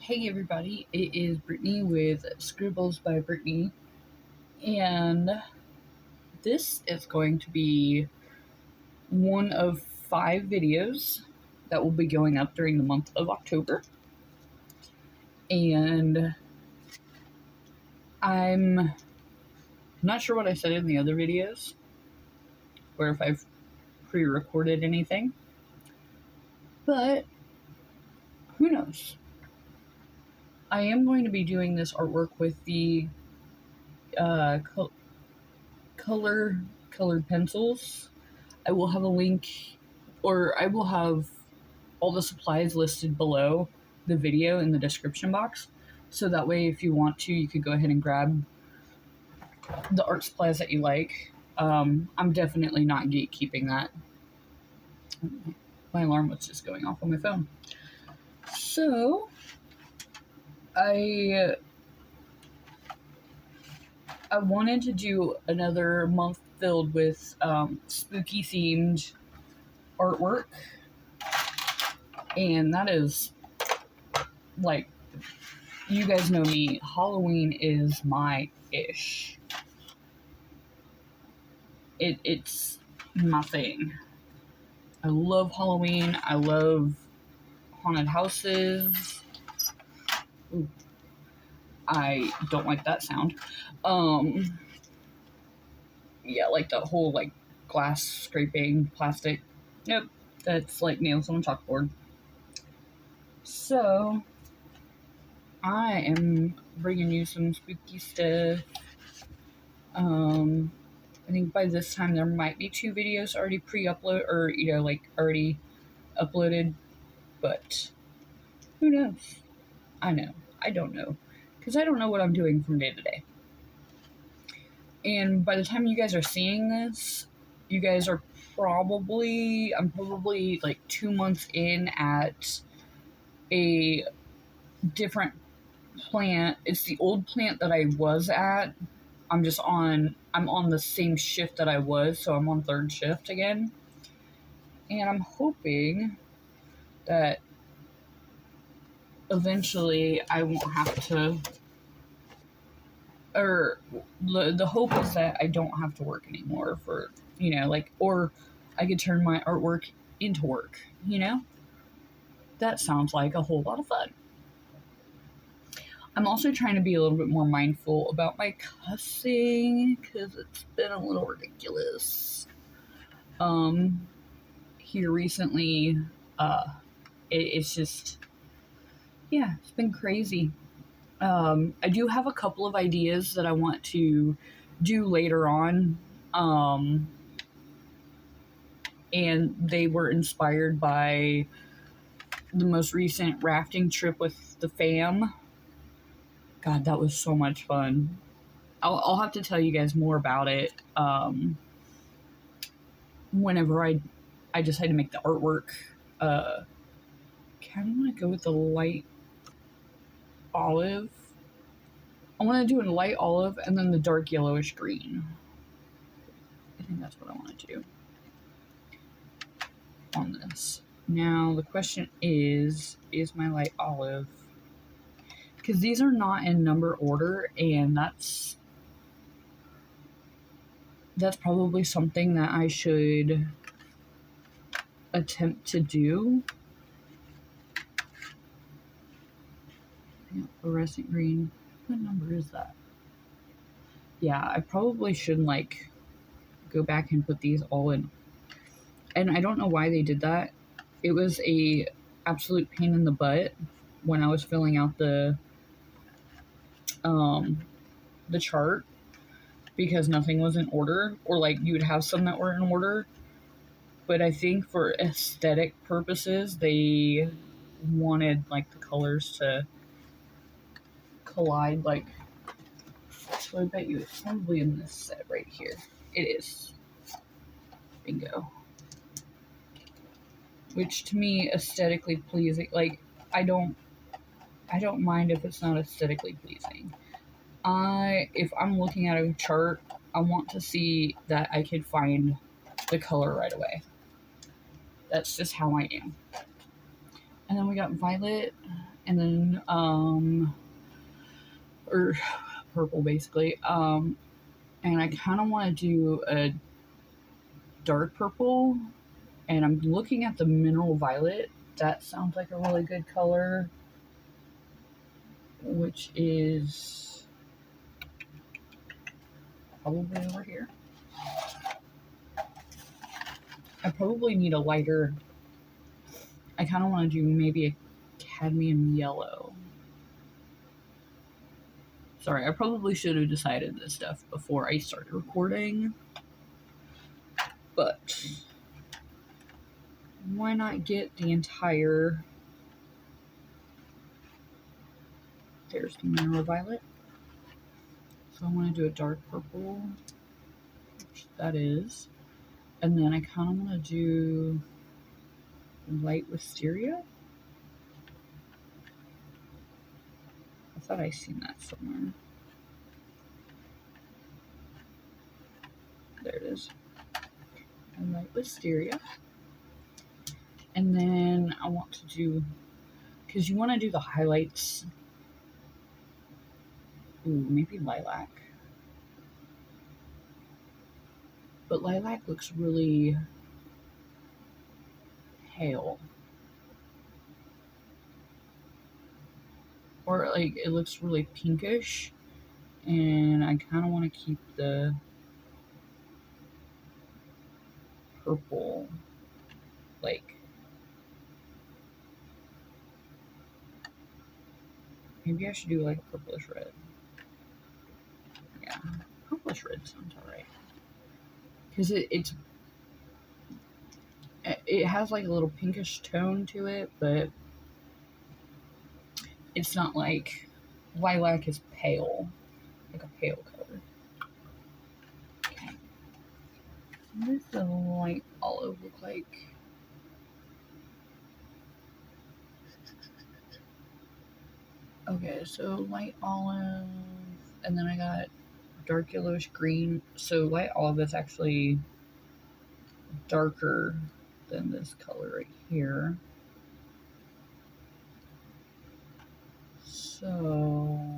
Hey everybody, it is Brittany with Scribbles by Brittany, and this is going to be one of 5 videos that will be going up during the month of October. And I'm not sure what I said in the other videos, or if I've pre-recorded anything, but who knows. I am going to be doing this artwork with the colored pencils. I will have a link, or I will have all the supplies listed below the video in the description box. So that way, if you want to, you could go ahead and grab the art supplies that you like. I'm definitely not gatekeeping that. My alarm was just going off on my phone. So, I wanted to do another month filled with spooky themed artwork, and that is, like, you guys know me, Halloween is my ish. It's my thing. I love Halloween. I love haunted houses. Ooh, I don't like that sound. Yeah, like the whole, like, glass scraping, plastic. Nope, that's like nails on a chalkboard. So, I am bringing you some spooky stuff. I think by this time there might be 2 videos already pre-uploaded, or, already uploaded, but who knows? I don't know, because I don't know what I'm doing from day to day. And by the time you guys are seeing this, you guys are I'm probably like 2 months in at a different plant. It's the old plant that I was at. I'm on the same shift that I was, so I'm on 3rd shift again. And I'm hoping that eventually I won't have to, or the hope is that I don't have to work anymore for, or I could turn my artwork into work, That sounds like a whole lot of fun. I'm also trying to be a little bit more mindful about my cussing, because it's been a little ridiculous. Here recently, it's just, yeah, it's been crazy. I do have a couple of ideas that I want to do later on, and they were inspired by the most recent rafting trip with the fam. God, that was so much fun. I'll have to tell you guys more about it whenever I decide to make the artwork. Kind of want to go with the light olive. I want to do a light olive and then the dark yellowish green. I think that's what I want to do on this. Now, the question is my light olive, because these are not in number order, and that's probably something that I should attempt to do. Yeah, fluorescent green. What number is that? Yeah, I probably should, go back and put these all in. And I don't know why they did that. It was a absolute pain in the butt when I was filling out the chart, because nothing was in order, or you would have some that were in order, but I think for aesthetic purposes they wanted the colors to collide. So I bet you it's probably in this set right here. It is. Bingo. Which to me, aesthetically pleasing, I don't mind if it's not aesthetically pleasing. If I'm looking at a chart, I want to see that I could find the color right away. That's just how I am. And then we got violet and then or purple basically. And I kind of want to do a dark purple, and I'm looking at the mineral violet. That sounds like a really good color, which is probably over here. I probably need a lighter. I kind of want to do maybe a cadmium yellow. Sorry, I probably should have decided this stuff before I started recording. But why not get the entire... There's the mineral violet. So I want to do a dark purple, which that is. And then I kind of want to do light wisteria. I thought I seen that somewhere. There it is. And light wisteria. And then I want to do, because you want to do the highlights. Ooh, maybe lilac. But lilac looks really pale. Or like it looks really pinkish. And I kind of want to keep the purple, like, maybe I should do like a purplish red. Yeah, purplish red sounds alright. Because it has like a little pinkish tone to it, but it's not like lilac is pale, like a pale color. Okay. What does the light olive look like? Okay, so light olive, and then I got dark yellowish green. So light olive is actually darker than this color right here. So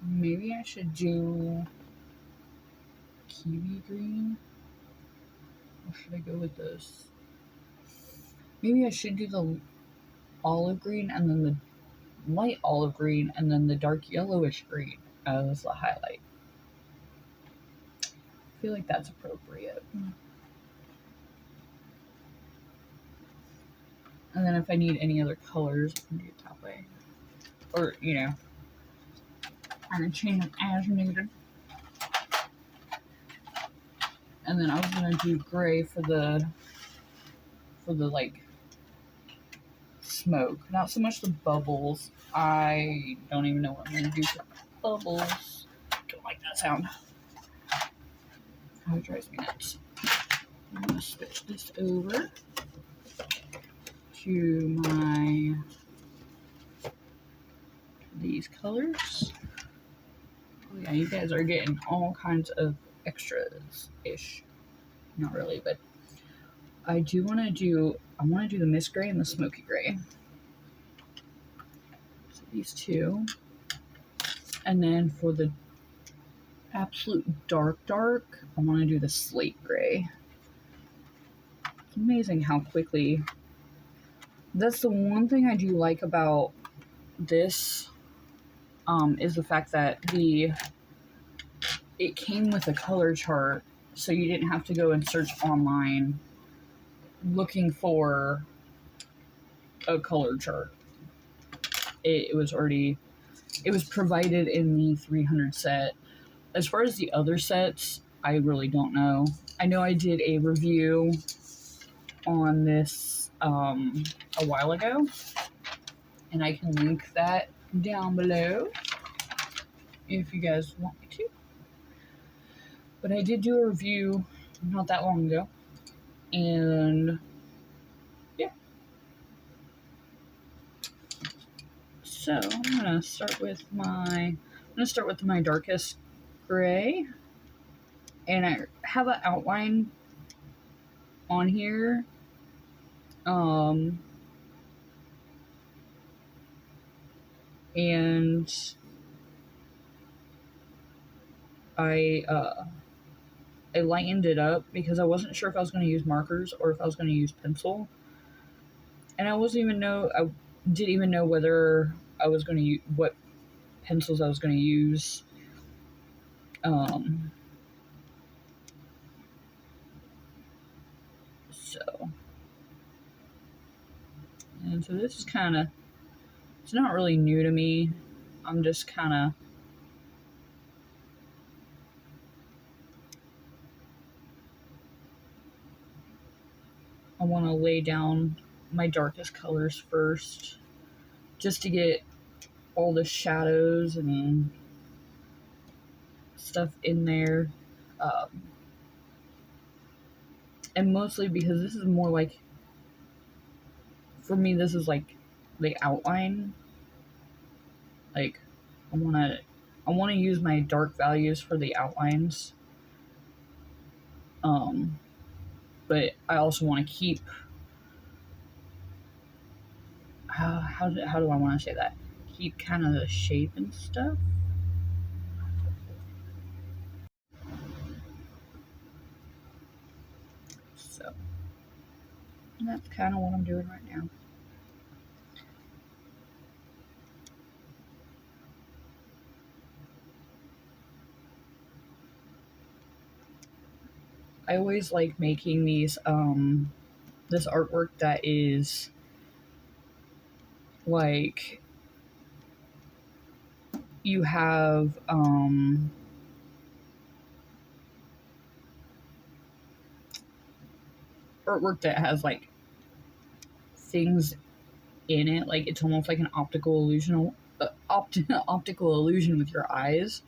maybe I should do kiwi green, or should I go with this? Maybe I should do the olive green and then the light olive green and then the dark yellowish green as the highlight. I feel like that's appropriate. And then if I need any other colors, I can do it that way. Or, you know, I can change them as needed. And then I was gonna do gray for the like smoke. Not so much the bubbles. I don't even know what I'm gonna do for bubbles. Don't like that sound. Oh, it drives me nuts. I'm gonna switch this over to these colors. Oh yeah, you guys are getting all kinds of extras-ish. Not really, but I want to do the mist gray and the smoky gray. So these two. And then for the absolute dark, I want to do the slate gray. It's amazing how quickly. That's the one thing I do like about this, is the fact that it came with a color chart, so you didn't have to go and search online looking for a color chart. It was provided in the 300 set. As far as the other sets, I really don't know. I know I did a review on this a while ago, and I can link that down below if you guys want me to. But I did do a review not that long ago, and yeah. So I'm gonna start with my darkest gray. And I have an outline on here. Um, and I I lightened it up because I wasn't sure if I was going to use markers or if I was going to use pencil, and I didn't even know whether I was going to use what pencils I was going to use. Um, so and so this is kind of, it's not really new to me. I'm just kind of, I want to lay down my darkest colors first just to get all the shadows and stuff in there. Um, and mostly because this is more like, for me, this is like the outline. Like, I want to, I want to use my dark values for the outlines. Um, but I also want to keep, how do I want to say that? Keep kind of the shape and stuff. So that's kind of what I'm doing right now. I always like making these this artwork that is like, you have artwork that has like things in it, like it's almost like an optical illusion, optical illusion with your eyes.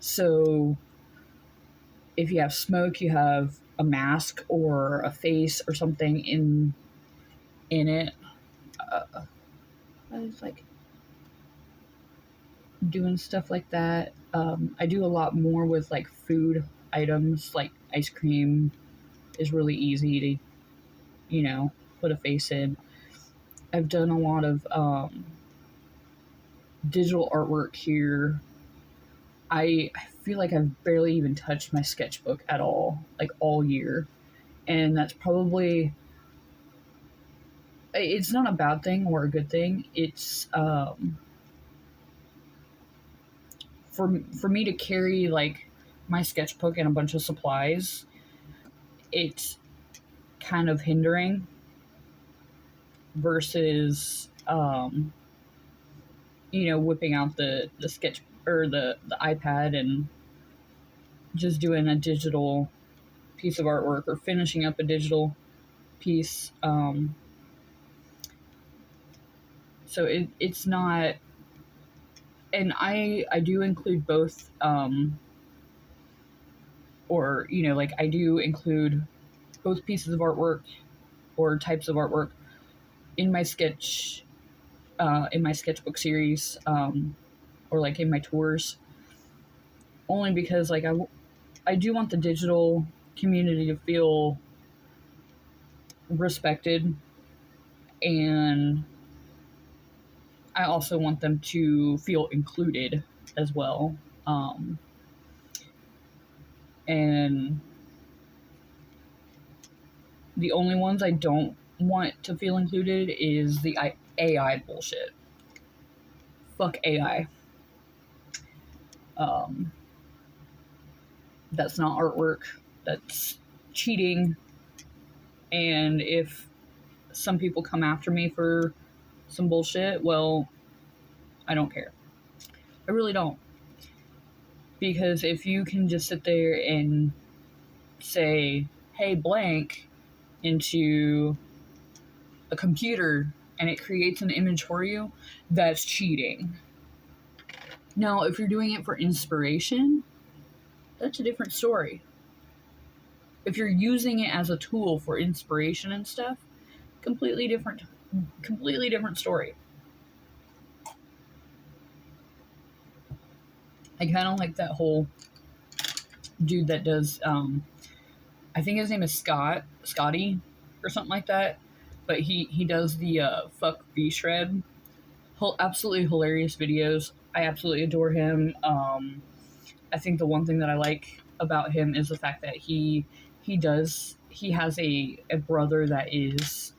So if you have smoke, you have a mask or a face or something in it. I was like doing stuff like that. I do a lot more with like food items, like ice cream is really easy to, put a face in. I've done a lot of digital artwork here. I feel like I've barely even touched my sketchbook at all, like all year. And that's probably, it's not a bad thing or a good thing. It's for me to carry like my sketchbook and a bunch of supplies, it's kind of hindering versus whipping out the sketch or the iPad and just doing a digital piece of artwork or finishing up a digital piece. So it's not, and I do include both, or like I do include both pieces of artwork or types of artwork in my sketchbook series, or like in my tours, only because like I do want the digital community to feel respected, and I also want them to feel included as well. And the only ones I don't want to feel included is the AI bullshit. Fuck AI. Um, that's not artwork. That's cheating. And if some people come after me for some bullshit, well, I don't care. I really don't. Because if you can just sit there and say, hey, blank, into a computer and it creates an image for you, that's cheating. Now, if you're doing it for inspiration, that's a different story. If you're using it as a tool for inspiration and stuff, completely different story. I kind of like that whole dude that does, I think his name is Scotty, or something like that. But he does the fuck V shred. Absolutely hilarious videos. I absolutely adore him. I think the one thing that I like about him is the fact that he has a brother that is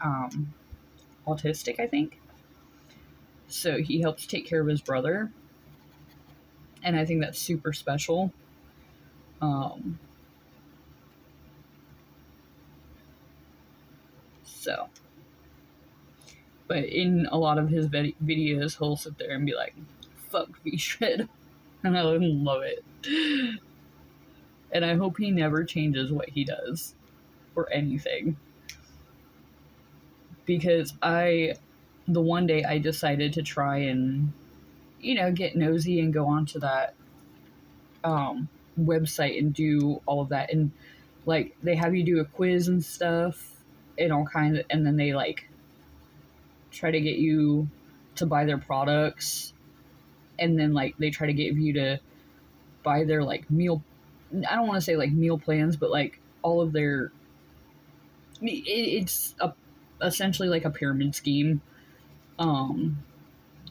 autistic, I think. So he helps take care of his brother, and I think that's super special. Um, so, but in a lot of his videos, he'll sit there and be like, "Fuck V shred," and I love it. And I hope he never changes what he does or anything, because the one day I decided to try and get nosy and go onto that website and do all of that, and like they have you do a quiz and stuff and all kinds of, and then they like try to get you to buy their products, and then like they try to get you to buy their like meal, I don't want to say like meal plans, but like all of their, it's essentially like a pyramid scheme.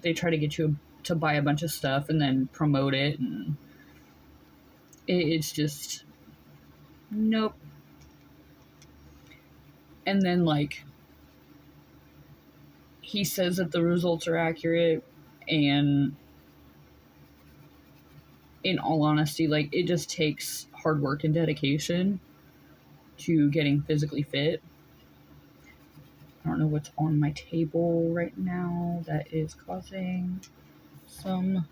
They try to get you to buy a bunch of stuff and then promote it, and it's just nope. And then like he says that the results are accurate, and in all honesty, like it just takes hard work and dedication to getting physically fit. I don't know what's on my table right now that is causing some.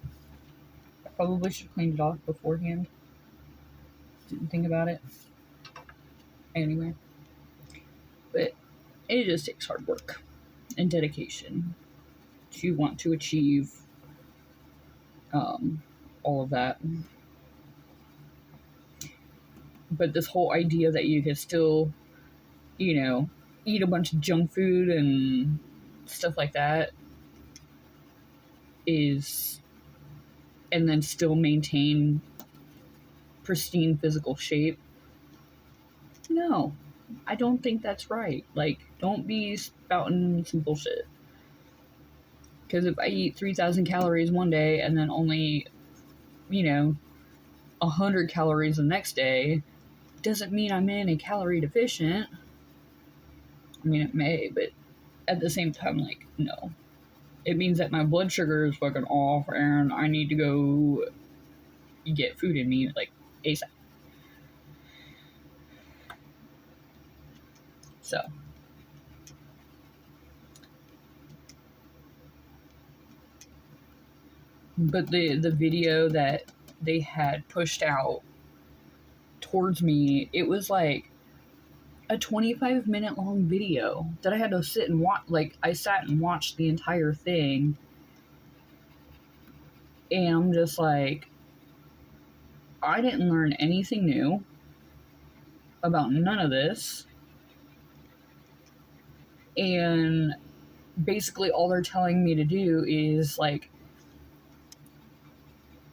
I probably should have cleaned it off beforehand. Didn't think about it. Anyway, but it just takes hard work and dedication to want to achieve all of that. But this whole idea that you can still, eat a bunch of junk food and stuff like that and then still maintain pristine physical shape. No, I don't think that's right. Like, don't be spouting some bullshit. Because if I eat 3,000 calories one day and then only, 100 calories the next day, doesn't mean I'm in a calorie deficient. I mean, it may, but at the same time, like, no. It means that my blood sugar is fucking off and I need to go get food in me, like, ASAP. So. But the video that they had pushed out towards me, it was like a 25-minute long video that I had to sit and watch. Like, I sat and watched the entire thing, and I'm just like, I didn't learn anything new about none of this. And basically all they're telling me to do is like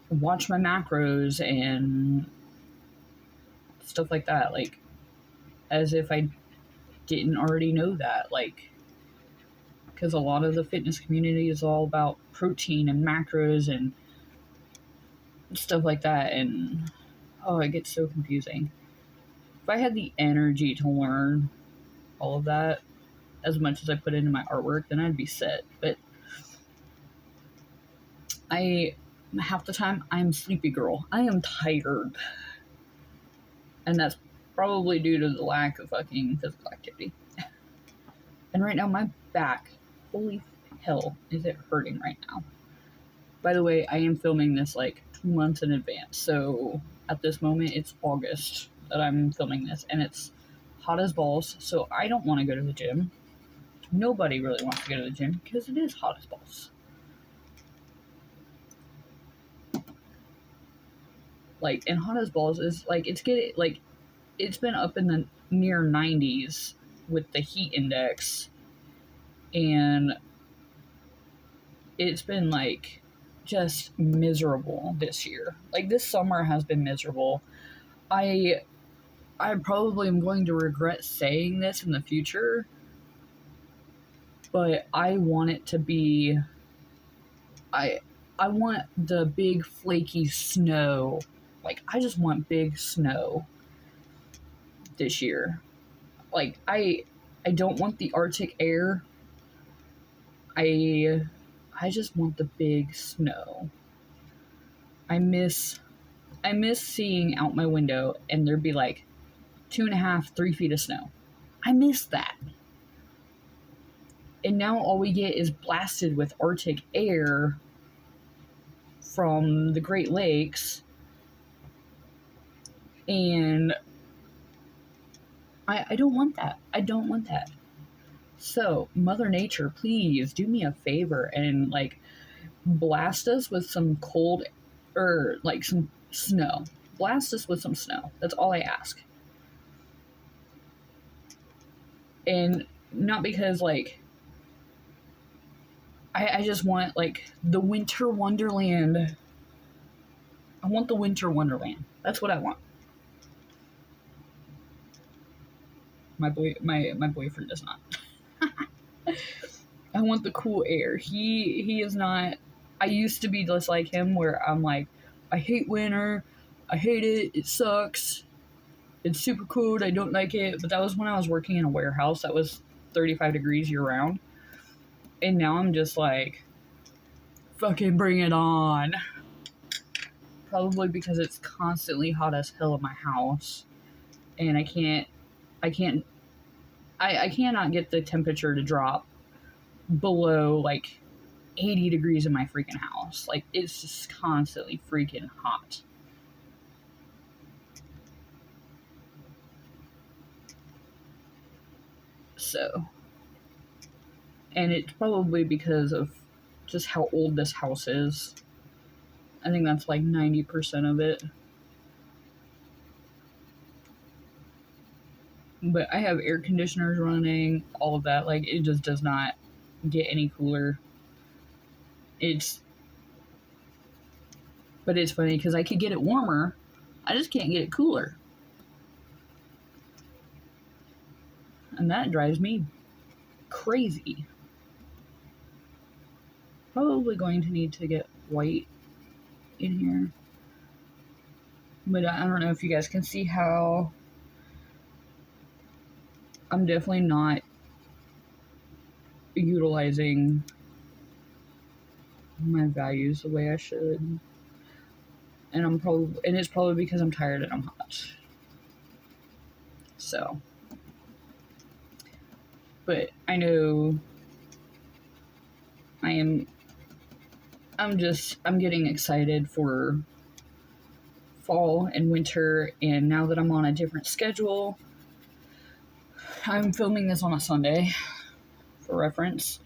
watch my macros and stuff like that, like as if I didn't already know that, like, because a lot of the fitness community is all about protein and macros and stuff like that, and it gets so confusing. If I had the energy to learn all of that as much as I put into my artwork, then I'd be set. But half the time I'm sleepy girl. I am tired, and that's probably due to the lack of fucking physical activity. And right now my back, holy hell, is it hurting right now. By the way, I am filming this like 2 months in advance, so at this moment it's August that I'm filming this, and it's hot as balls, so I don't want to go to the gym. Nobody really wants to go to the gym because it is hot as balls. Like, and hot as balls is like, it's been up in the near 90s with the heat index, and it's been like just miserable this year. Like, this summer has been miserable. I probably am going to regret saying this in the future, but I want it to be I I want the big flaky snow. Like, I just want big snow this year. Like, I don't want the Arctic air. I just want the big snow. I miss seeing out my window and there'd be like 2.5, 3 feet of snow. I miss that. And now all we get is blasted with Arctic air from the Great Lakes. And I don't want that. I don't want that. So, Mother Nature, please do me a favor and like blast us with some cold or like some snow. Blast us with some snow. That's all I ask. And not because like I just want like the winter wonderland. I want the winter wonderland. That's what I want. My boyfriend does not. I want the cool air. He is not. I used to be just like him, where I'm like, I hate winter. I hate it. It sucks. It's super cold. I don't like it. But that was when I was working in a warehouse that was 35 degrees year round. And now I'm just like, fucking bring it on. Probably because it's constantly hot as hell in my house. And I cannot get the temperature to drop below like 80 degrees in my freaking house. Like, it's just constantly freaking hot. So, and it's probably because of just how old this house is. I think that's like 90% of it. But I have air conditioners running, all of that. Like, it just does not get any cooler. But it's funny because I could get it warmer. I just can't get it cooler. And that drives me crazy. Probably going to need to get white in here. But I don't know if you guys can see how I'm definitely not utilizing my values the way I should. And it's probably because I'm tired and I'm hot. So, but I know I'm getting excited for fall and winter, and now that I'm on a different schedule, I'm filming this on a Sunday for reference.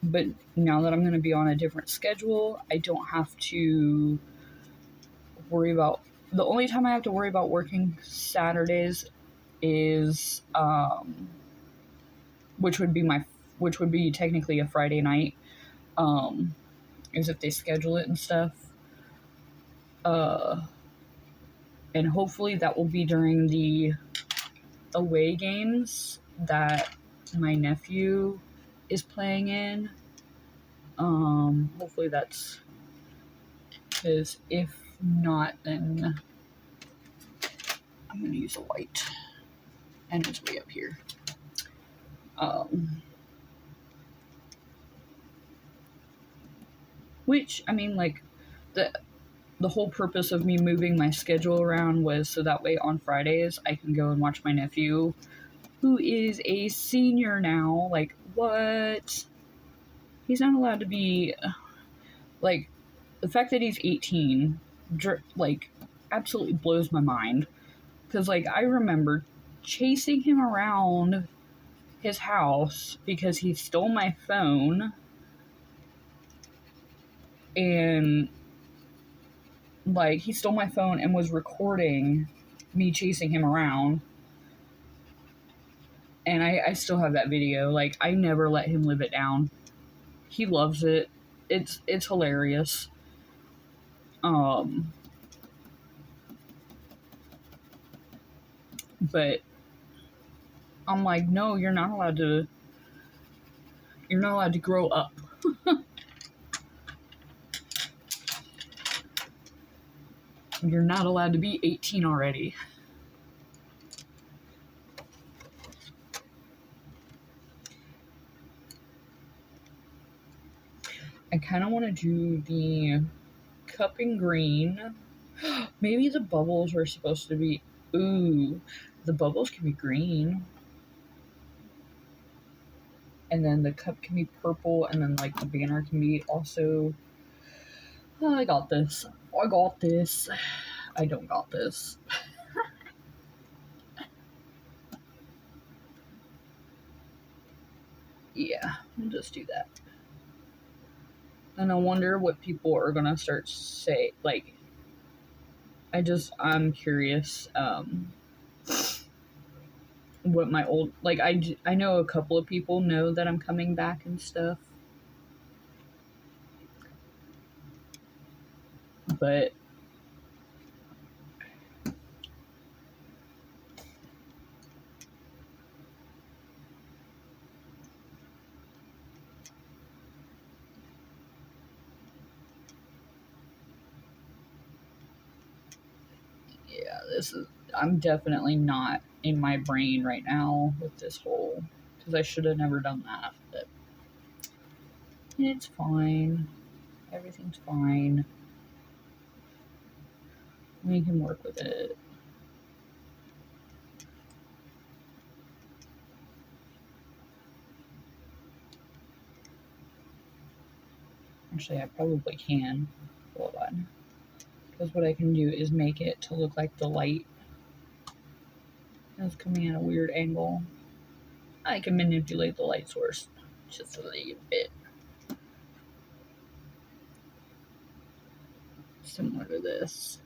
But now that I'm going to be on a different schedule, I don't have to worry about, the only time I have to worry about working Saturdays is, which would be technically a Friday night, is if they schedule it and stuff. And hopefully that will be during the away games that my nephew is playing in. Hopefully that's, because if not, then I'm gonna use a white, and it's way up here. Which, I mean, like, the whole purpose of me moving my schedule around was so that way on Fridays I can go and watch my nephew, who is a senior now. Like, what? He's not allowed to be, like, the fact that he's 18, like, absolutely blows my mind. Because, like, I remember chasing him around his house because he stole my phone. And, like, he stole my phone and was recording me chasing him around. And I still have that video. Like, I never let him live it down. He loves it. It's hilarious. But I'm like, no, you're not allowed to. You're not allowed to grow up. You're not allowed to be 18 already. I kind of want to do the cup in green. Maybe the bubbles are supposed to be... Ooh, the bubbles can be green. And then the cup can be purple, and then like the banner can be also... Oh, I got this. I got this. I don't got this. Yeah, we'll just do that. And I wonder what people are gonna start say. Like, I'm curious. What my old like I know a couple of people know that I'm coming back and stuff, but yeah, I'm definitely not in my brain right now with this whole, because I should have never done that, but it's fine. Everything's fine. We can work with it. Actually, I probably can. Hold on. Because what I can do is make it to look like the light is coming at a weird angle. I can manipulate the light source just a little bit. Similar to this.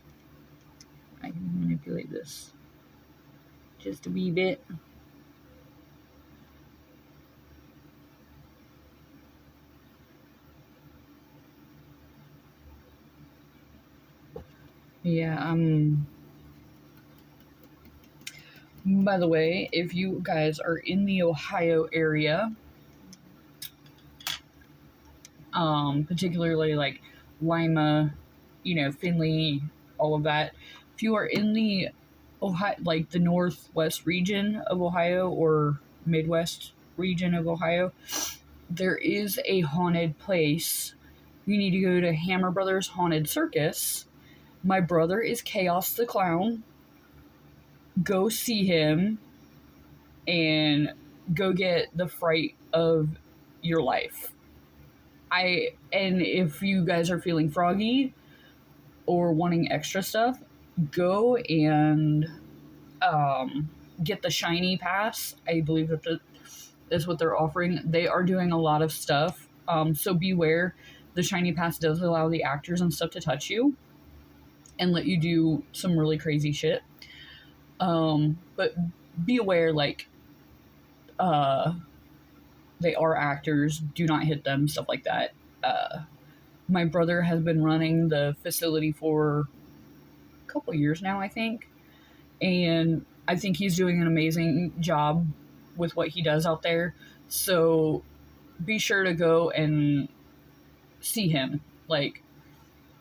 I can manipulate this just a wee bit. Yeah, by the way, if you guys are in the Ohio area, particularly like Lima, Findlay, all of that, if you are in the Ohio, like the northwest region of Ohio or Midwest region of Ohio, there is a haunted place. You need to go to Hammer Brothers Haunted Circus. My brother is Chaos the Clown. Go see him and go get the fright of your life. And if you guys are feeling froggy or wanting extra stuff, go and get the shiny pass. I believe that's what they're offering. They are doing a lot of stuff. So beware. The shiny pass does allow the actors and stuff to touch you and let you do some really crazy shit. But be aware, like, they are actors. Do not hit them, stuff like that. My brother has been running the facility for a couple of years now, I think. And I think he's doing an amazing job with what he does out there. So be sure to go and see him. Like,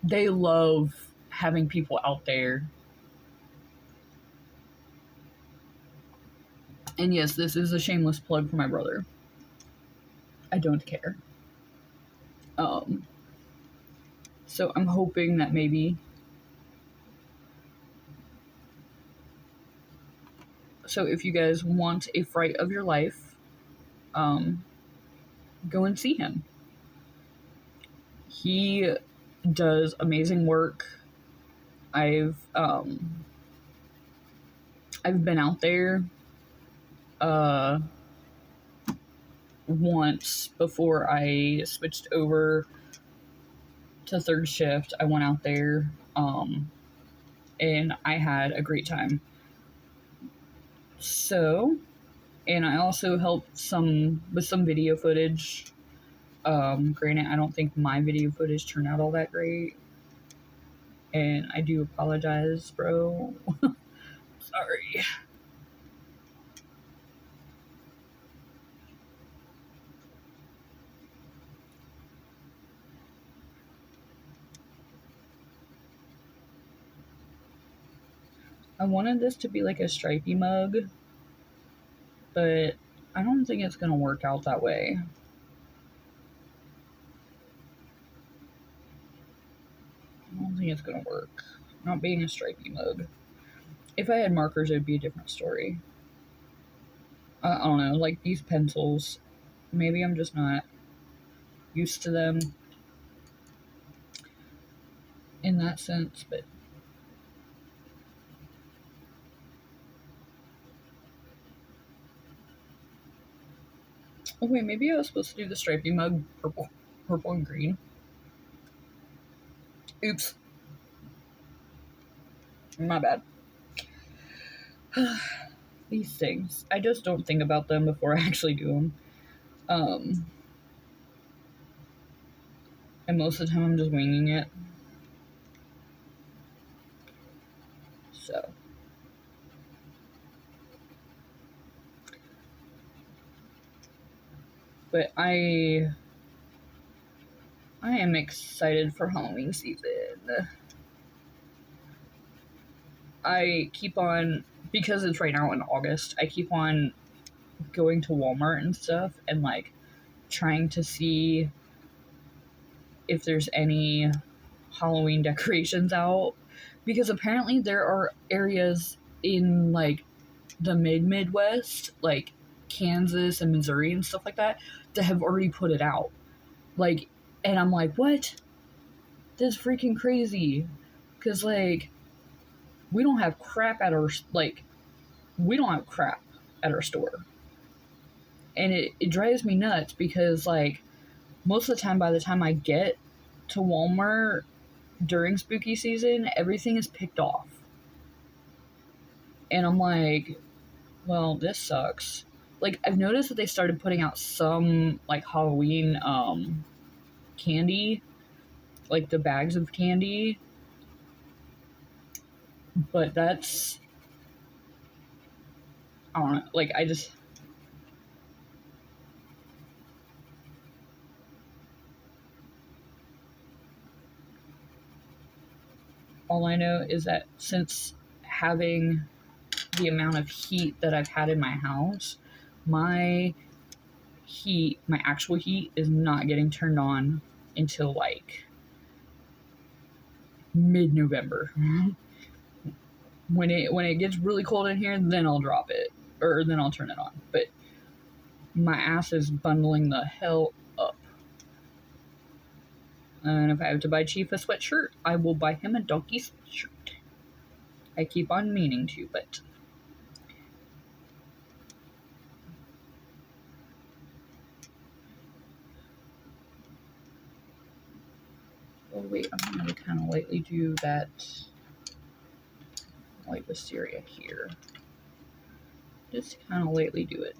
they love having people out there. And yes, this is a shameless plug for my brother. I don't care. So I'm hoping that maybe... So if you guys want a fright of your life, go and see him. He does amazing work. I've been out there once before I switched over to third shift. I went out there and I had a great time. So, and I also helped with some video footage. Granted, I don't think my video footage turned out all that great. And I do apologize, bro. Sorry. I wanted this to be like a stripy mug, but I don't think it's gonna work out that way. I don't think it's gonna work. Not being a stripy mug. If I had markers, it would be a different story. I don't know, like these pencils. Maybe I'm just not used to them in that sense, but oh wait, maybe I was supposed to do the stripy mug purple and green. Oops. My bad. These things. I just don't think about them before I actually do them. And most of the time I'm just winging it. So. But I am excited for Halloween season. I keep on, because it's right now in August, I keep on going to Walmart and stuff and like trying to see if there's any Halloween decorations out, because apparently there are areas in like the Midwest, like Kansas and Missouri and stuff like that, that have already put it out. Like, and I'm like, what? This is freaking crazy. Because like, we don't have crap at our store. And it drives me nuts because like most of the time, by the time I get to Walmart during spooky season, everything is picked off. And I'm like, well, this sucks. Like, I've noticed that they started putting out some like Halloween candy, like the bags of candy, but that's, I don't know, like I just, all I know is that since having the amount of heat that I've had in my house, my actual heat is not getting turned on until like mid-November. When it gets really cold in here, then I'll drop it, or then I'll turn it on. But my ass is bundling the hell up. And if I have to buy Chief a sweatshirt, I will buy him a donkey sweatshirt. I keep on meaning to, but oh wait, I'm gonna kind of lightly do that light wisteria here. Just kind of lightly do it.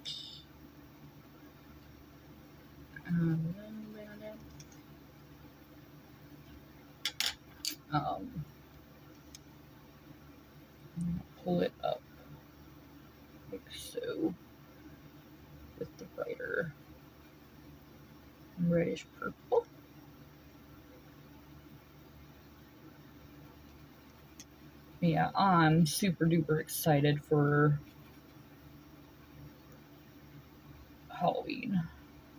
Pull it up like so with the brighter reddish purple. Yeah, I'm super duper excited for Halloween.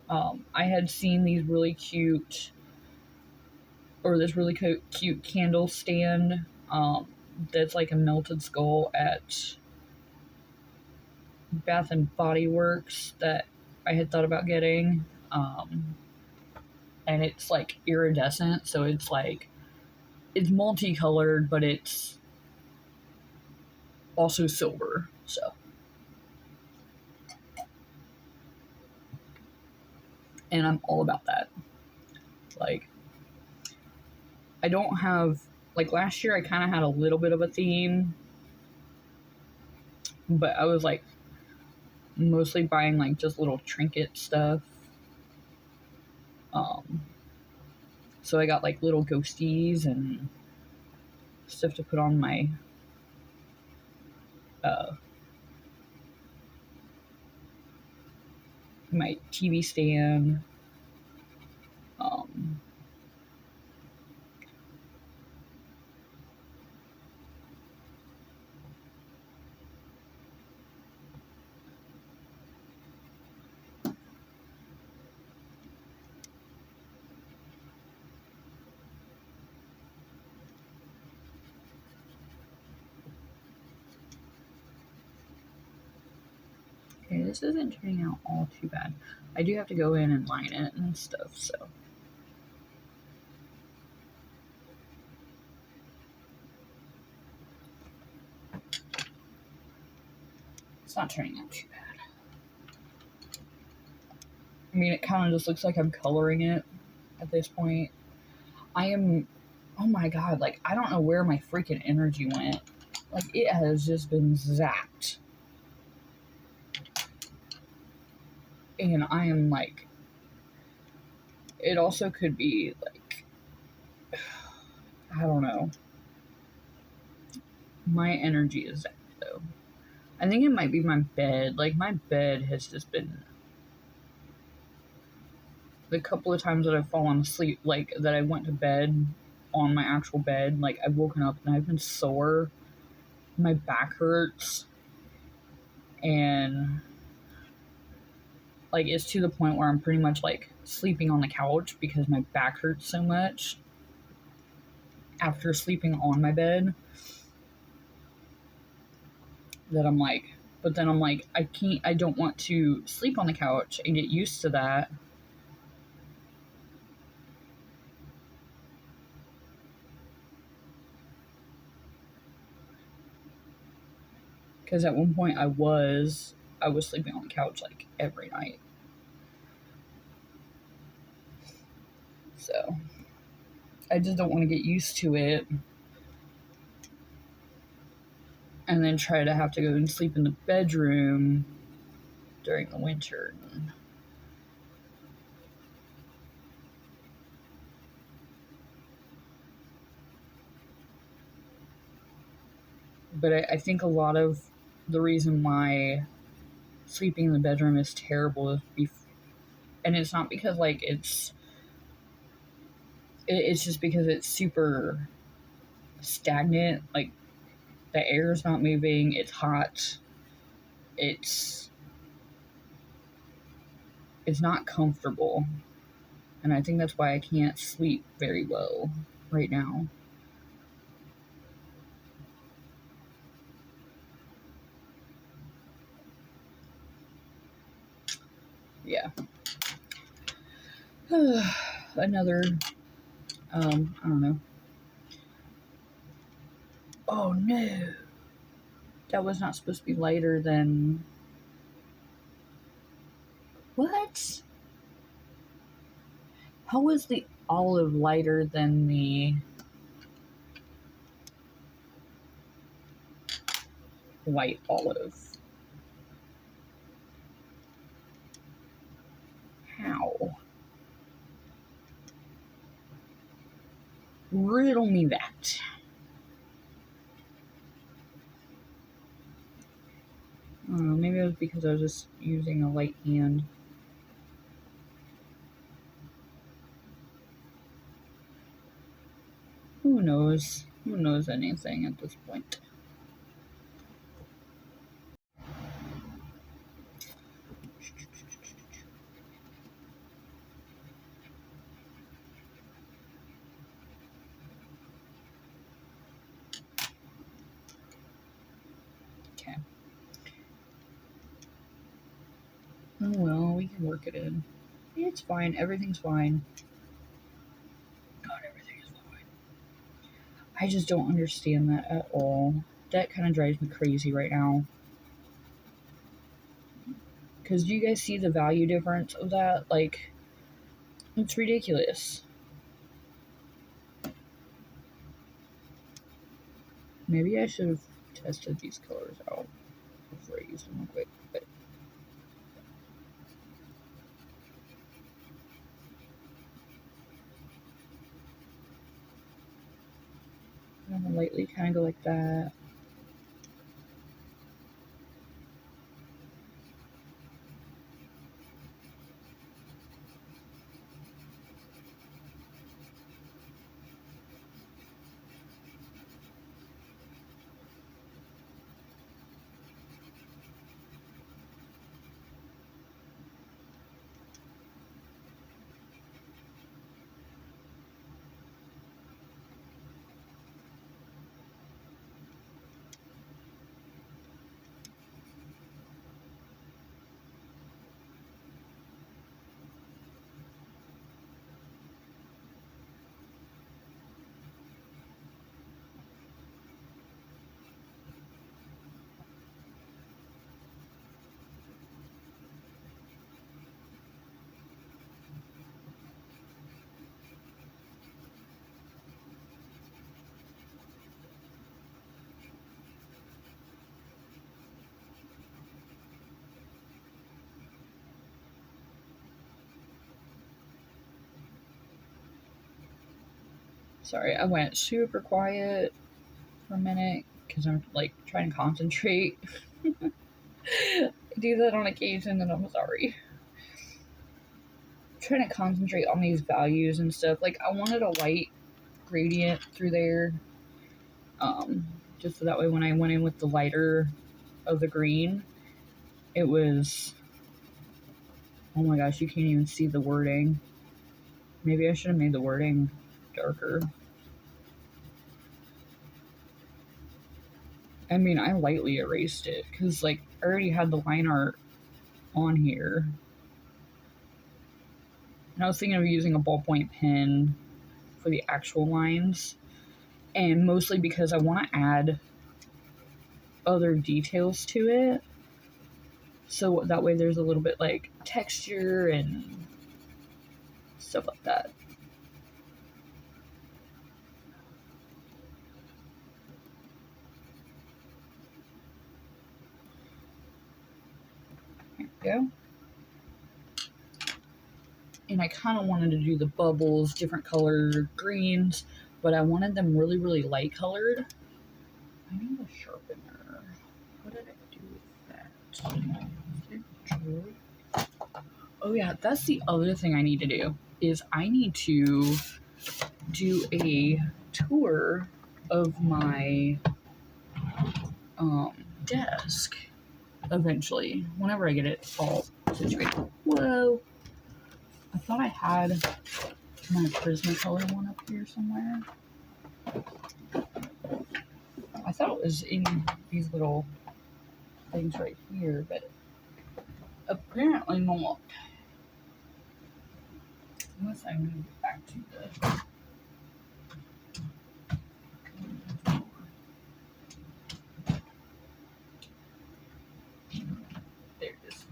I had seen these really cute, or this really cute candle stand that's like a melted skull at Bath and Body Works that I had thought about getting. And it's like iridescent, so it's like, it's multicolored, but it's also silver, so. And I'm all about that. Like, I don't have, like last year I kind of had a little bit of a theme, but I was like mostly buying like just little trinket stuff. So I got like little ghosties and stuff to put on my my TV stand. Um, okay, this isn't turning out all too bad. I do have to go in and line it and stuff, so. It's not turning out too bad. I mean, it kind of just looks like I'm coloring it at this point. I am, oh my god, like, I don't know where my freaking energy went. Like, it has just been zapped. And I am like, it also could be like, I don't know. My energy is zapped though. I think it might be my bed. Like, my bed has just been, the couple of times that I've fallen asleep, like, that I went to bed on my actual bed, like, I've woken up and I've been sore. My back hurts. And, like, it's to the point where I'm pretty much, like, sleeping on the couch because my back hurts so much after sleeping on my bed that I'm like, but then I'm like, I don't want to sleep on the couch and get used to that. Because at one point I was sleeping on the couch like every night. So I just don't want to get used to it and then try to have to go and sleep in the bedroom during the winter. But I think a lot of the reason why sleeping in the bedroom is terrible is and it's not because like it's just because it's super stagnant. Like, the air's not moving, it's hot, it's not comfortable, and I think that's why I can't sleep very well right now. Yeah. Another, I don't know. Oh no! That was not supposed to be lighter than... What? How was the olive lighter than the white olive? How? Riddle me that. I don't know, maybe it was because I was just using a light hand. Who knows? Who knows anything at this point? Okay. Oh well, we can work it in. It's fine. Everything's fine. God, everything is fine. I just don't understand that at all. That kind of drives me crazy right now. Because do you guys see the value difference of that? Like, it's ridiculous. Maybe I should have tested these colors out before I used them real quick. But I'm gonna lightly kind of go like that. Sorry, I went super quiet for a minute because I'm like trying to concentrate. I do that on occasion and I'm sorry. I'm trying to concentrate on these values and stuff. Like I wanted a white gradient through there. Just so that way when I went in with the lighter of the green, it was, oh my gosh, you can't even see the wording. Maybe I should have made the wording darker. I mean, I lightly erased it because, like, I already had the line art on here. And I was thinking of using a ballpoint pen for the actual lines. And mostly because I want to add other details to it. So that way there's a little bit, like, texture and stuff like that. There we go. And I kind of wanted to do the bubbles, different colored greens, but I wanted them really, really light colored. I need a sharpener. What did I do with that? Oh yeah, that's the other thing I need to do, is I need to do a tour of my desk eventually, whenever I get it all situated. Whoa! I thought I had my Prismacolor one up here somewhere. I thought it was in these little things right here, but apparently not. Unless I move it back to the... There it is.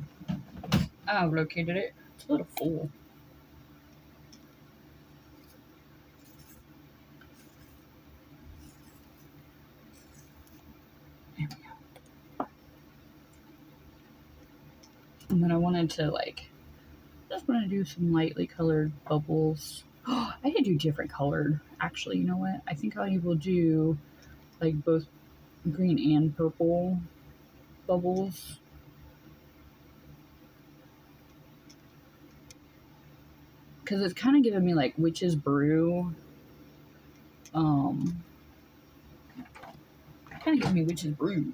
I've located it. It's a little full. There we go. And then I wanted to, like, just want to do some lightly colored bubbles. Oh, I could do different colored. Actually, you know what? I think I will do, like, both green and purple bubbles. Because it's kind of giving me, like, witch's brew. Kind of giving me witch's brew.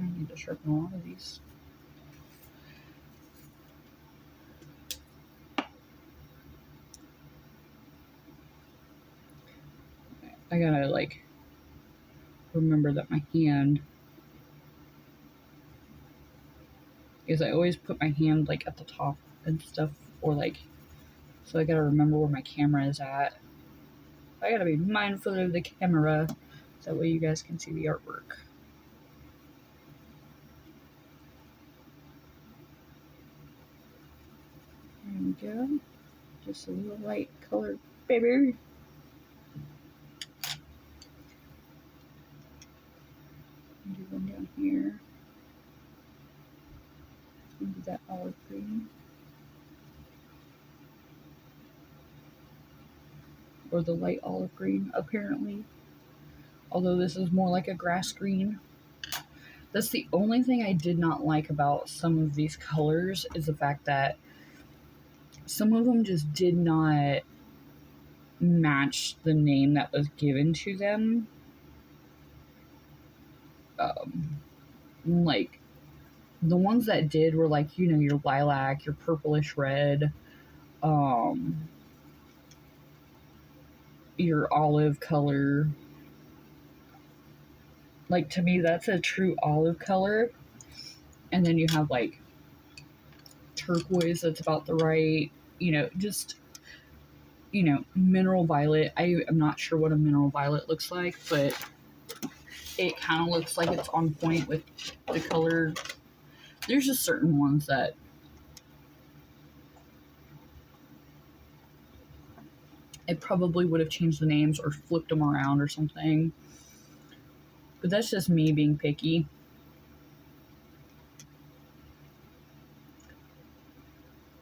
I need to sharpen a lot of these. I gotta, like, remember that my hand is, I always put my hand, like, at the top and stuff, or, like, so I gotta remember where my camera is at. I gotta be mindful of the camera, so that way you guys can see the artwork. There we go. Just a little light colored baby. Do one down here. Do that olive green. or the light olive green, apparently. Although this is more like a grass green. That's the only thing I did not like about some of these colors, is the fact that some of them just did not match the name that was given to them. Like, the ones that did were like, you know, your lilac, your purplish red, your olive color. Like, to me, that's a true olive color. And then you have like turquoise, that's about the right, you know, just, you know, mineral violet. I am not sure what a mineral violet looks like, but it kind of looks like it's on point with the color. There's just certain ones that I probably would have changed the names or flipped them around or something. But that's just me being picky.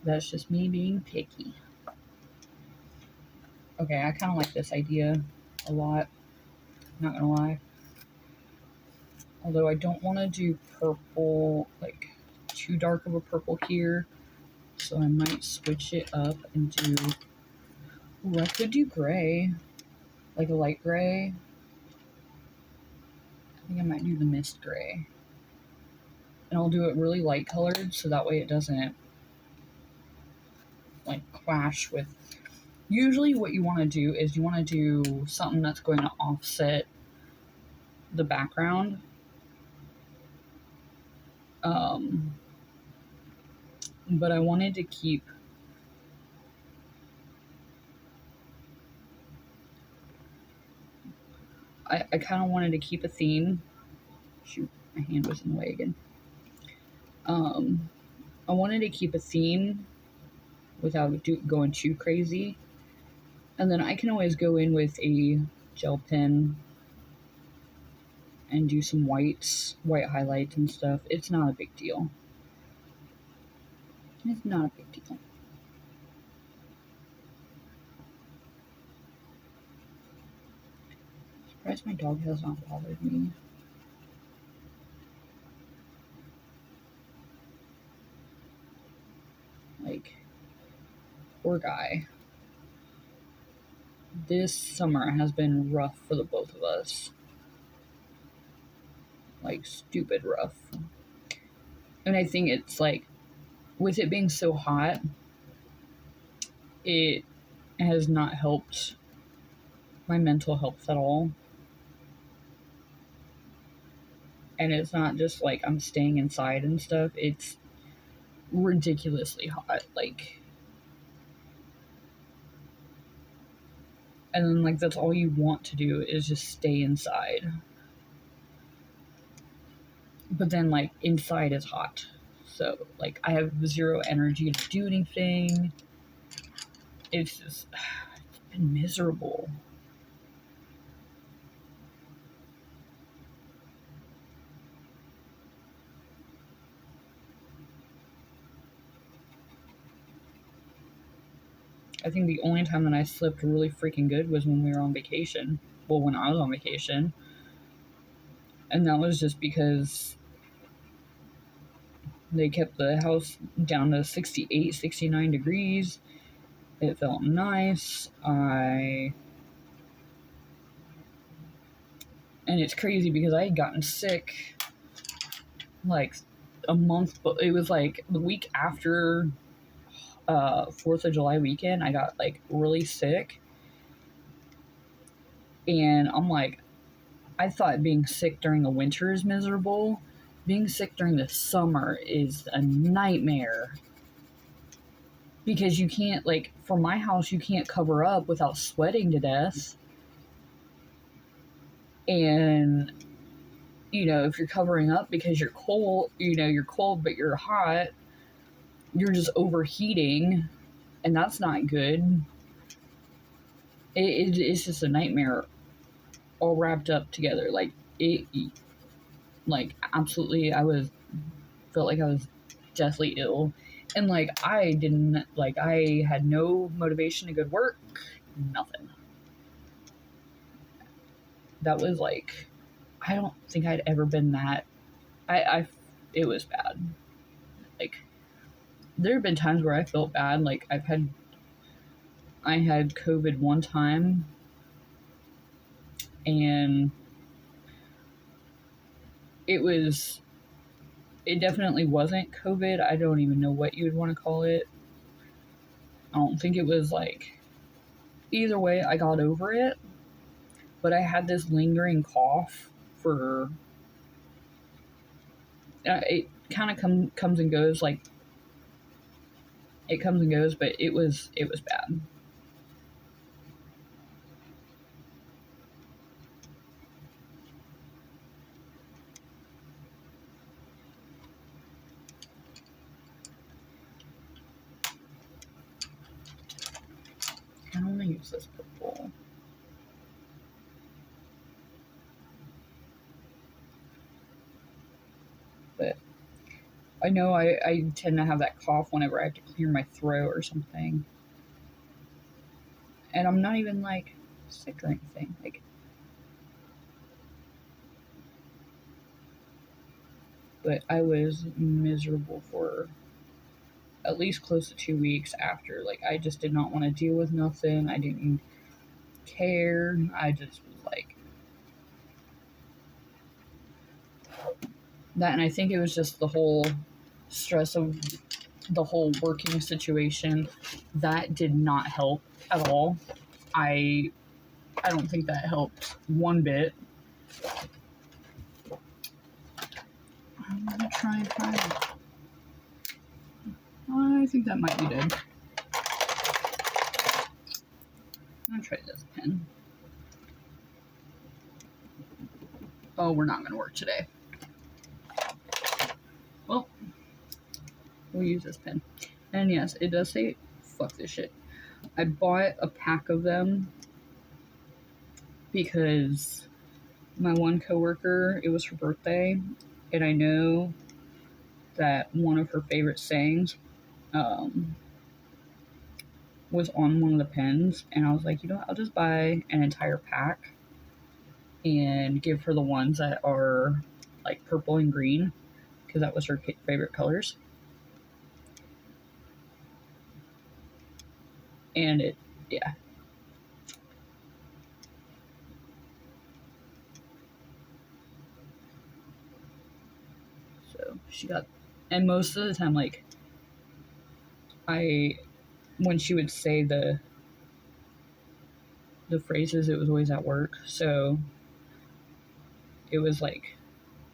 That's just me being picky. Okay, I kind of like this idea a lot. Not gonna lie. Although I don't want to do purple, like too dark of a purple here. So I might switch it up and do... Ooh, I could do gray. Like a light gray. I think I might do the mist gray. And I'll do it really light colored so that way it doesn't like clash with... Usually what you want to do is you want to do something that's going to offset the background. But I wanted to keep... I kind of wanted to keep a theme. Shoot, my hand was in the way again. I wanted to keep a theme without going too crazy. And then I can always go in with a gel pen and do some white highlights and stuff. It's not a big deal. It's not a big deal. I'm surprised my dog has not bothered me. Like, poor guy. This summer has been rough for the both of us. Like, stupid rough. And I think it's like, with it being so hot, it has not helped my mental health at all. And it's not just like I'm staying inside and stuff, it's ridiculously hot. Like, and then like that's all you want to do is just stay inside. But then like inside is hot. So like I have zero energy to do anything. It's just, it's been miserable. I think the only time that I slept really freaking good was when we were on vacation. Well, when I was on vacation. And that was just because they kept the house down to 68, 69 degrees. It felt nice. And it's crazy because I had gotten sick like a month, but it was like the week after 4th of July weekend, I got like really sick. And I'm like, I thought being sick during the winter is miserable. Being sick during the summer is a nightmare. Because you can't, like, for my house, you can't cover up without sweating to death. And, you know, if you're covering up because you're cold, you know, you're cold but you're hot, you're just overheating. And that's not good. It's just a nightmare all wrapped up together. Like, absolutely, felt like I was deathly ill. And, like, I had no motivation to go to work, nothing. that was like, I don't think I'd ever been that. It was bad. Like, there have been times where I felt bad. Like, I had COVID one time, and it definitely wasn't COVID. I don't even know what you would want to call it. I don't think it was like, either way, I got over it, but I had this lingering cough for, it kind of comes and goes, like, it comes and goes, but it was bad. I don't want to use this purple. But I know I tend to have that cough whenever I have to clear my throat or something. And I'm not even like sick or anything. Like, but I was miserable for at least close to 2 weeks after. Like, I just did not want to deal with nothing. I didn't care. I just was like that. And I think it was just the whole stress of the whole working situation that did not help at all. I don't think that helped one bit. I'm gonna try and find it. I think that might be dead. I'm gonna try this pen. Oh, we're not gonna work today. Well, we'll use this pen. And yes, it does say, fuck this shit. I bought a pack of them because my one coworker, it was her birthday, and I know that one of her favorite sayings was on one of the pens, and I was like, you know what, I'll just buy an entire pack and give her the ones that are like purple and green, because that was her favorite colors. And yeah. So she got, and most of the time, like, when she would say the phrases, it was always at work. So it was like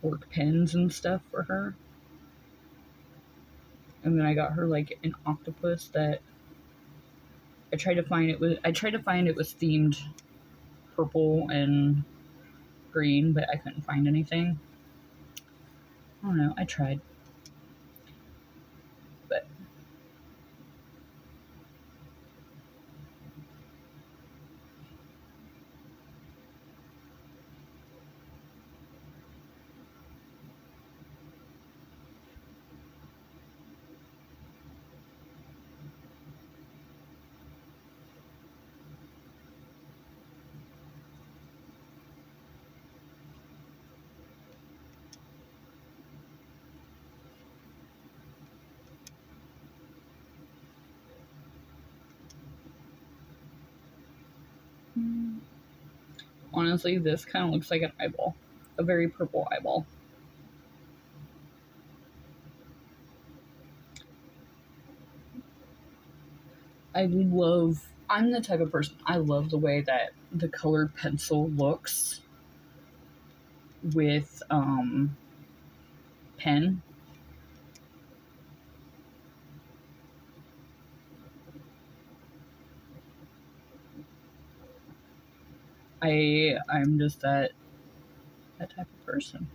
work pens and stuff for her. And then I got her like an octopus that I tried to find it was themed purple and green, but I couldn't find anything. I don't know. I tried. But honestly, this kind of looks like an eyeball. A very purple eyeball. I'm the type of person, I love the way that the colored pencil looks with pen. I'm just that type of person.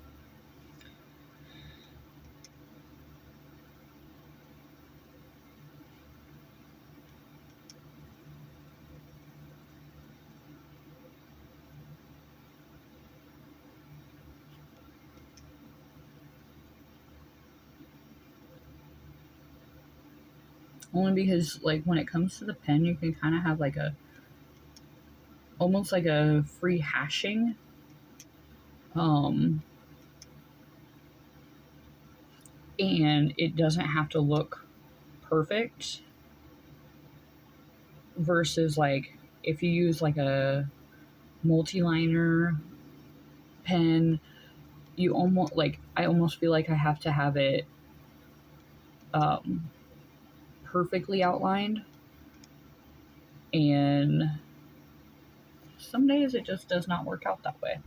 Only because, like, when it comes to the pen, you can kind of have like almost like a free hashing Um, and it doesn't have to look perfect versus like if you use like a multi-liner pen, you almost like I almost feel like I have to have it um, perfectly outlined, and some days it just does not work out that way.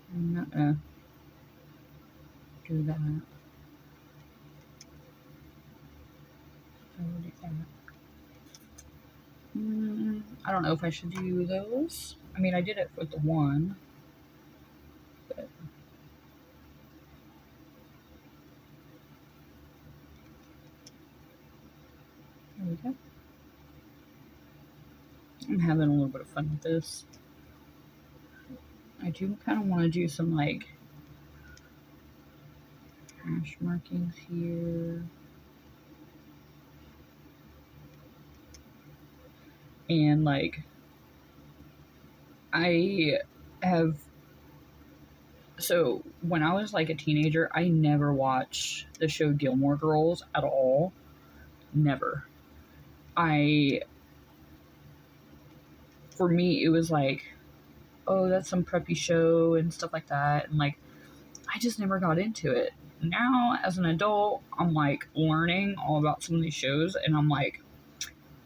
I'm not gonna do that. I will do that. I don't know if I should do those. I mean, I did it with the one, but there we go. I'm having a little bit of fun with this. I do kind of want to do some like hash markings here. And like, I have. So when I was like a teenager, I never watched the show Gilmore Girls at all. Never. I, for me, it was like, oh, that's some preppy show and stuff like that. And like, I just never got into it. Now, as an adult, I'm like learning all about some of these shows, and I'm like,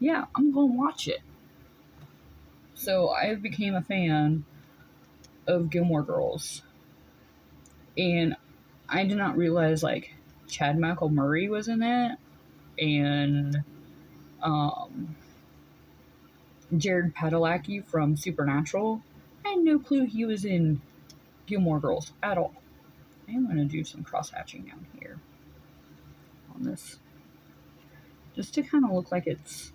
yeah, I'm gonna watch it. So I became a fan of Gilmore Girls, and I did not realize like Chad Michael Murray was in it, and um, Jared Padalecki from Supernatural. I had no clue he was in Gilmore Girls at all. I am gonna do some cross hatching down here on this, just to kind of look like it's.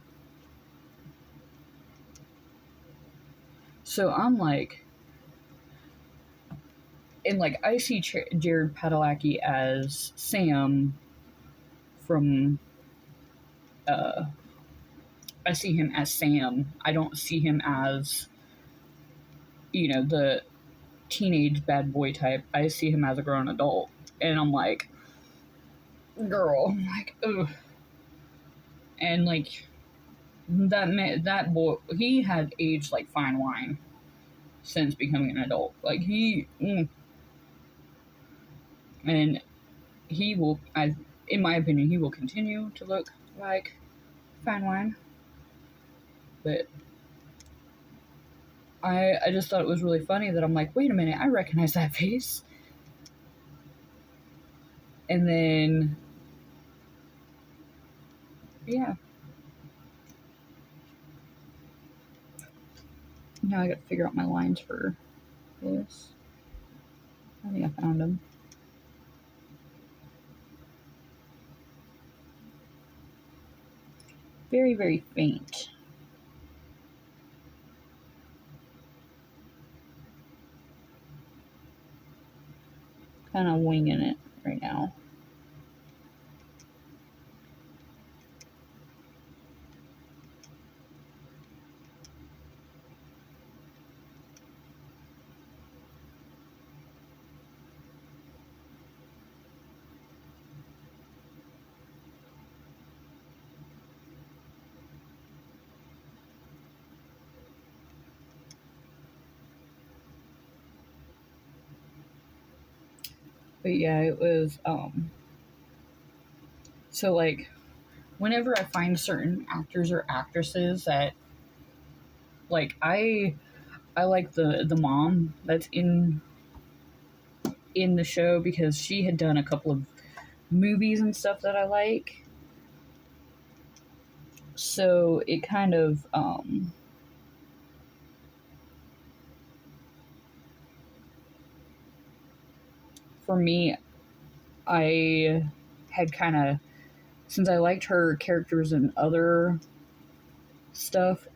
So I'm like, and like I see Jared Padalecki as Sam from. Uh, I see him as Sam. I don't see him as, the teenage bad boy type. I see him as a grown adult, and I'm like, girl, I'm like, ugh, and like that boy, he had aged like fine wine since becoming an adult. Like and he will, in my opinion, he will continue to look like fine wine. But I just thought it was really funny that I'm like, wait a minute, I recognize that face. And then, yeah, now I got to figure out my lines for this. I think I found them. Very, very faint. Kind of winging it right now. But yeah, it was, so like, whenever I find certain actors or actresses that, like, I like the mom that's in the show because she had done a couple of movies and stuff that I like. So it kind of for me, I had kind of since I liked her characters and other stuff,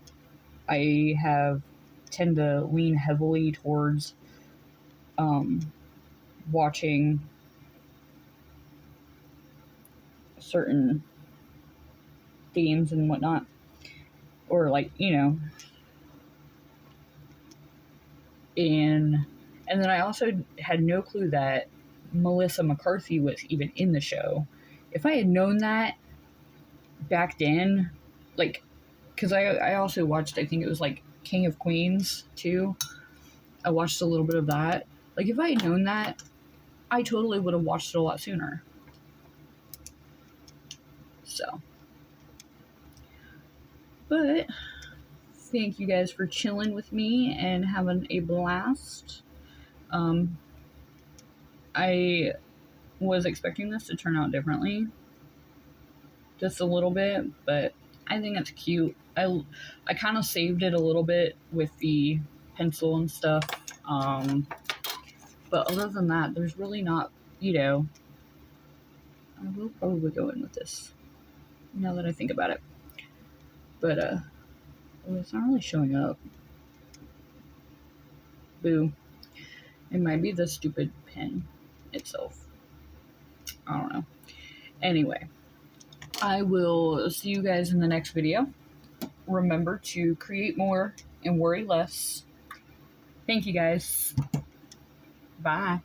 I have tend to lean heavily towards watching certain themes and whatnot, or like, you know, and then I also had no clue that Melissa McCarthy was even in the show. If I had known that back then, like, because I also watched, I think it was like King of Queens too. I watched a little bit of that. Like, if I had known that, I totally would have watched it a lot sooner. So, but thank you guys for chilling with me and having a blast. I was expecting this to turn out differently, just a little bit, but I think it's cute. I kind of saved it a little bit with the pencil and stuff. But other than that, there's really not, you know, I will probably go in with this now that I think about it. But, well, it's not really showing up. Boo. It might be the stupid pen itself. I don't know. Anyway, I will see you guys in the next video. Remember to create more and worry less. Thank you guys. Bye.